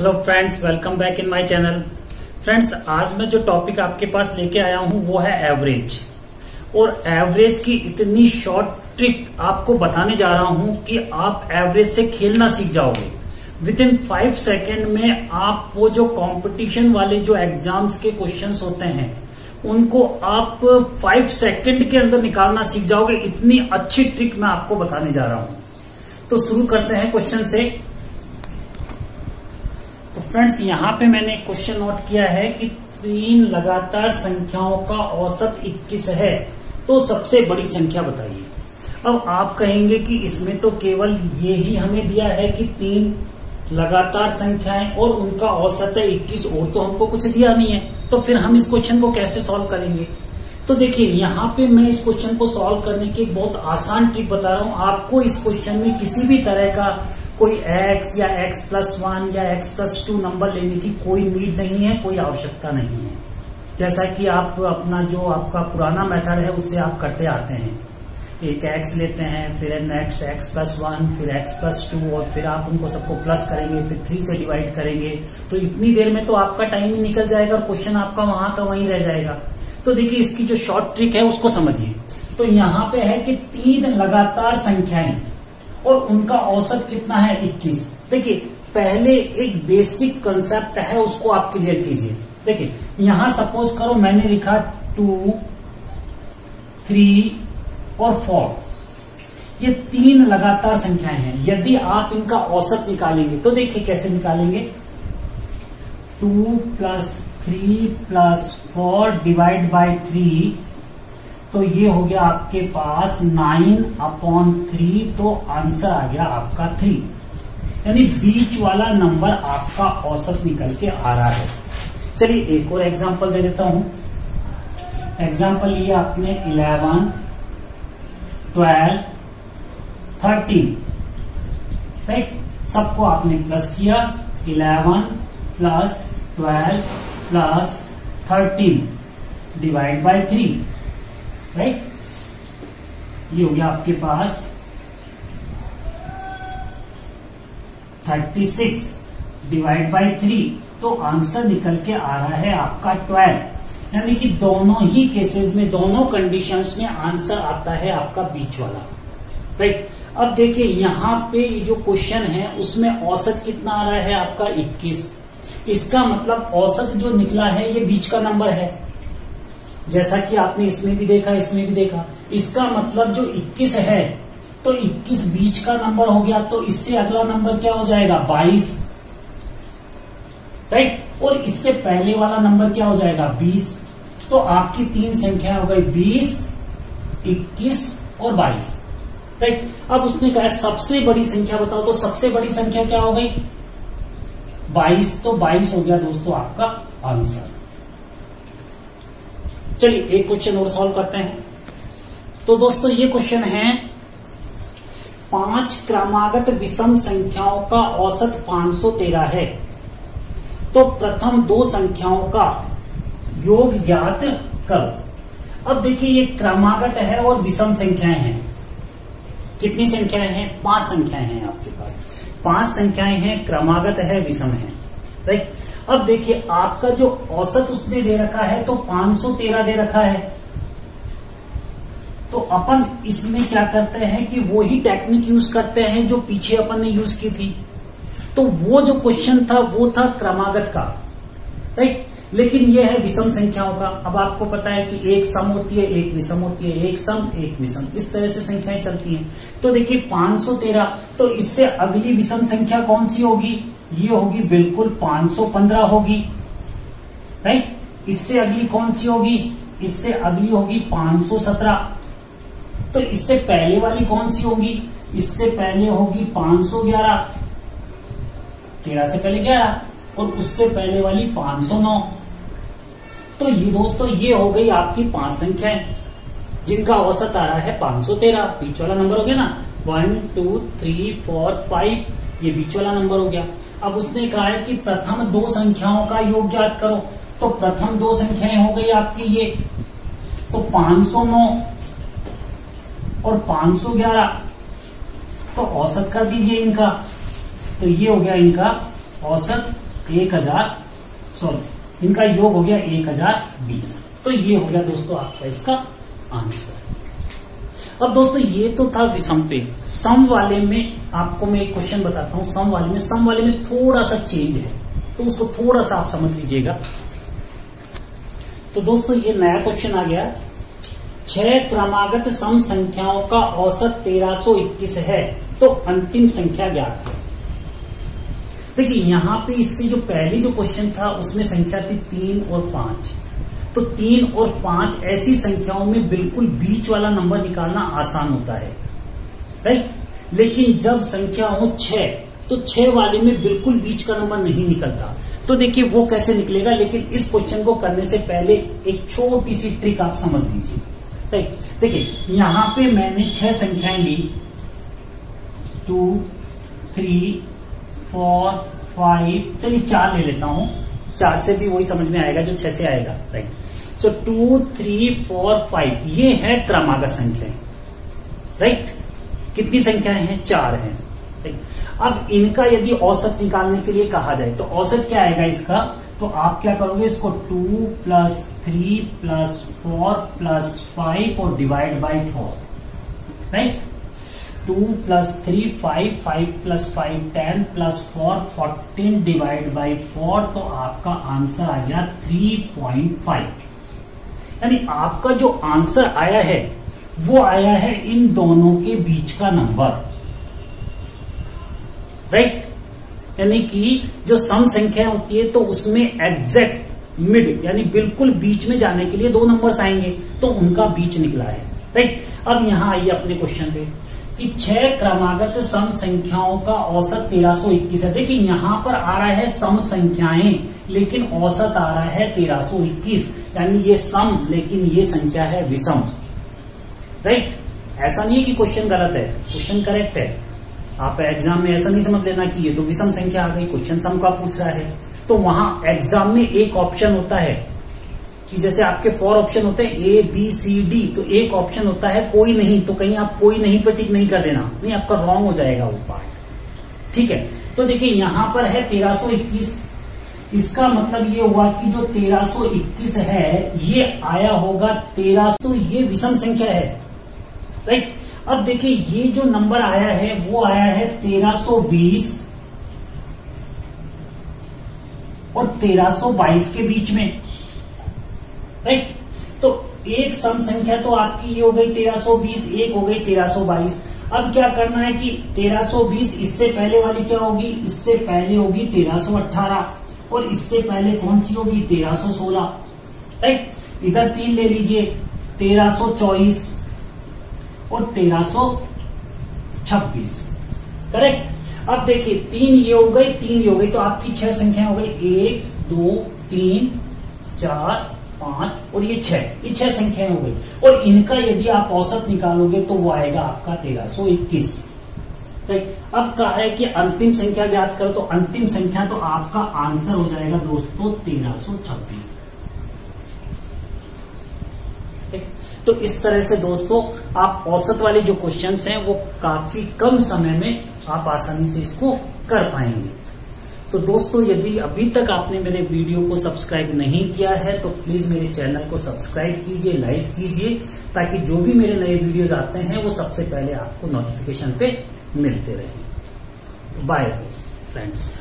Hello friends, welcome back in my channel. Friends, आज मैं जो टॉपिक आपके पास लेके आया हूं वो है एवरेज। और एवरेज की इतनी शॉर्ट ट्रिक आपको बताने जा रहा हूं कि आप एवरेज से खेलना सीख जाओगे। विद इन 5 सेकेंड में आप वो जो कंपटीशन वाले जो एग्जाम्स के क्वेश्चंस होते हैं उनको आप 5 सेकेंड के अंदर निकालना सीख जाओगे। इतनी अच्छी ट्रिक मैं आपको बताने जा रहा हूं। तो शुरू करते हैं क्वेश्चन से। तो फ्रेंड्स, यहाँ पे मैंने एक क्वेश्चन नोट किया है कि 3 लगातार संख्याओं का औसत 21 है, तो सबसे बड़ी संख्या बताइए। अब आप कहेंगे कि इसमें तो केवल ये ही हमें दिया है कि 3 लगातार संख्याएं और उनका औसत है 21, और तो हमको कुछ दिया नहीं है, तो फिर हम इस क्वेश्चन को कैसे सॉल्व करेंगे। तो देखिए, यहाँ पे मैं इस क्वेश्चन को सॉल्व करने की एक बहुत आसान ट्रिक बता रहा हूँ। आपको इस क्वेश्चन में किसी भी तरह का कोई x या x+1 या x+2 नंबर लेने की कोई नीड नहीं है, कोई आवश्यकता नहीं है। जैसा कि आप अपना जो आपका पुराना मेथड है उससे आप करते आते हैं। एक x लेते हैं, फिर नेक्स्ट x+1, फिर x+2, और फिर आप उनको सबको प्लस करेंगे, फिर 3 से डिवाइड करेंगे। तो इतनी देर में तो आपका टाइम ही निकल जाएगा और क्वेश्चन आपका वहां का वहीं रह जाएगा। तो देखिए, इसकी जो शॉर्ट ट्रिक है उसको समझिए। तो यहाँ पे है कि 3 लगातार संख्याएं और उनका औसत कितना है 21। देखिए, पहले एक बेसिक कंसेप्ट है उसको आप क्लियर कीजिए। देखिए, यहां सपोज करो मैंने लिखा 2, 3 और 4। ये 3 लगातार संख्याएं हैं। यदि आप इनका औसत निकालेंगे तो देखिए कैसे निकालेंगे। 2 + 3 + 4 डिवाइड बाय 3, तो ये हो गया आपके पास 9/3। तो आंसर आ गया आपका 3, यानी बीच वाला नंबर आपका औसत निकल के आ रहा है। चलिए एक और एग्जांपल दे देता हूं। एग्जांपल लिया आपने 11, 12, 13, राइट। सबको आपने प्लस किया। 11 + 12 + 13 डिवाइड बाय 3, राइट। ये हो गया आपके पास 36 डिवाइड बाय 3। तो आंसर निकल के आ रहा है आपका 12। यानी कि दोनों ही केसेस में, दोनों कंडीशंस में आंसर आता है आपका बीच वाला, राइट। अब देखिए, यहाँ पे जो क्वेश्चन है उसमें औसत कितना आ रहा है आपका 21। इसका मतलब औसत जो निकला है ये बीच का नंबर है, जैसा कि आपने इसमें भी देखा, इसमें भी देखा। इसका मतलब जो 21 है, तो 21 बीच का नंबर हो गया। तो इससे अगला नंबर क्या हो जाएगा 22, राइट। और इससे पहले वाला नंबर क्या हो जाएगा 20। तो आपकी 3 संख्या हो गई 20, 21 और 22, राइट। अब उसने कहा सबसे बड़ी संख्या बताओ, तो सबसे बड़ी संख्या क्या हो गई 22। तो 22 हो गया दोस्तों आपका आंसर। चलिए एक क्वेश्चन और सॉल्व करते हैं। तो दोस्तों, ये क्वेश्चन है 5 क्रमागत विषम संख्याओं का औसत 513 है, तो प्रथम 2 संख्याओं का योग ज्ञात करो। अब देखिए, ये क्रमागत है और विषम संख्याएं हैं। कितनी संख्याएं हैं 5 संख्याएं हैं आपके पास। 5 संख्याएं हैं, क्रमागत है, विषम है, राइट। अब देखिए, आपका जो औसत उसने दे रखा है तो 513 दे रखा है। तो अपन इसमें क्या करते हैं कि वो ही टेक्निक यूज करते हैं जो पीछे अपन ने यूज की थी। तो वो जो क्वेश्चन था वो था क्रमागत का, राइट। लेकिन ये है विषम संख्याओं का। अब आपको पता है कि एक सम होती है, एक विषम होती है, एक सम, एक विषम, इस तरह से संख्याएं चलती हैं। तो देखिए 513, तो इससे अगली विषम संख्या कौन सी होगी, ये होगी बिल्कुल 515 होगी, राइट। इससे अगली कौन सी होगी, इससे अगली होगी 517। तो इससे पहले वाली कौन सी होगी, इससे पहले होगी 511, 13 से पहले 11, और उससे पहले वाली 509। तो ये दोस्तों, ये हो गई आपकी 5 संख्याएं जिनका औसत आ रहा है 513। बीच वाला नंबर हो गया ना, 1 2 3 4 5, ये बीच वाला नंबर हो गया। अब उसने कहा है कि प्रथम 2 संख्याओं का योग ज्ञात करो। तो प्रथम 2 संख्याएं हो गई आपकी ये, तो 509 और 511। तो औसत कर दीजिए इनका। तो ये हो गया इनका औसत इनका योग हो गया 1020। तो ये हो गया दोस्तों आपका इसका आंसर। अब दोस्तों ये तो था विषम पे। सम वाले में आपको मैं एक क्वेश्चन बताता हूं। सम वाले में थोड़ा सा चेंज है, तो उसको थोड़ा सा आप समझ लीजिएगा। तो दोस्तों ये नया क्वेश्चन आ गया। 6 क्रमागत सम संख्याओं का औसत 1321 है, तो अंतिम संख्या ज्ञात है। देखिए यहां पे इससे जो पहली जो क्वेश्चन था उसमें संख्या थी 3 और 5। तो 3 और 5 ऐसी संख्याओं में बिल्कुल बीच वाला नंबर निकालना आसान होता है, राइट। लेकिन जब संख्या हो 6, तो 6 वाले में बिल्कुल बीच का नंबर नहीं निकलता। तो देखिए वो कैसे निकलेगा, लेकिन इस क्वेश्चन को करने से पहले एक छोटी सी ट्रिक आप समझ लीजिए, राइट। देखिए यहां पे मैंने 6 संख्याएं ली, 2, 3, 4, 5, चलिए 4 ले लेता हूं। 4 से भी वही समझ में आएगा जो 6 से आएगा, राइट। सो 2, 3, 4, 5 ये है क्रमागत संख्याएं, राइट। कितनी संख्याएं हैं? 4 हैं, राइट। अब इनका यदि औसत निकालने के लिए कहा जाए तो औसत क्या आएगा इसका? तो आप क्या करोगे, इसको 2 + 3 + 4 + 5 और divide by 4, right. 2 + 3 5, 5 + 5 10 + 4 14 divide by 4, तो आपका आंसर आ गया 3.5। यानी आपका जो आंसर आया है वो आया है इन दोनों के बीच का नंबर, राइट। यानी कि जो सम संख्या होती है तो उसमें एग्जैक्ट मिड यानी बिल्कुल बीच में जाने के लिए 2 नंबर्स आएंगे, तो उनका बीच निकला है, राइट। अब यहां आइए अपने क्वेश्चन पे कि 6 क्रमागत सम संख्याओं का औसत 1321 है। देखिए यहां पर आ रहा है सम संख्याएं, लेकिन औसत आ रहा है 1321, यानी ये सम लेकिन ये संख्या है विषम, राइट। ऐसा नहीं है कि क्वेश्चन गलत है, क्वेश्चन करेक्ट है। आप एग्जाम में ऐसा नहीं समझ लेना कि ये तो विषम संख्या आ गई, क्वेश्चन सम का पूछ रहा है। तो वहां एग्जाम में एक ऑप्शन होता है कि जैसे आपके 4 ऑप्शन होते हैं A, B, C, D, तो एक ऑप्शन होता है कोई नहीं, तो कहीं आप कोई नहीं पर टिक नहीं कर देना, नहीं आपका रॉन्ग हो जाएगा वो पार्ट, ठीक है। तो देखिए यहां पर है 1321, इसका मतलब ये हुआ कि जो 1321 है ये आया होगा 1300, तो ये विषम संख्या है, राइट। अब देखिए ये जो नंबर आया है वो आया है 1320 और 1322 के बीच में, राइट। तो एक सम संख्या तो आपकी ये हो गई 1320, एक हो गई 1322। अब क्या करना है कि 1320 इससे पहले वाली क्या होगी, इससे पहले होगी 1318 और इससे पहले कौन सी होगी 1316, राइट। इधर 3 ले लीजिए, 1324 और 1326, करेक्ट। अब देखिए 3 ये हो गई, 3 ये हो गई, तो आपकी 6 संख्या हो गई, 1 2 3 4 5 और ये 6 संख्याएं हो गई। और इनका यदि आप औसत निकालोगे तो वो आएगा आपका 1321, राइट। अब कहा है कि अंतिम संख्या ज्ञात करो, तो अंतिम संख्या तो आपका आंसर हो जाएगा दोस्तों 1326। तो इस तरह से दोस्तों आप औसत वाले जो क्वेश्चंस हैं वो काफी कम समय में आप आसानी से इसको कर पाएंगे। तो दोस्तों यदि अभी तक आपने मेरे वीडियो को सब्सक्राइब नहीं किया है तो प्लीज मेरे चैनल को सब्सक्राइब कीजिए, लाइक कीजिए, ताकि जो भी मेरे नए वीडियोज आते हैं वो सबसे पहले आपको नोटिफिकेशन पे मिलते रहे। Bye friends.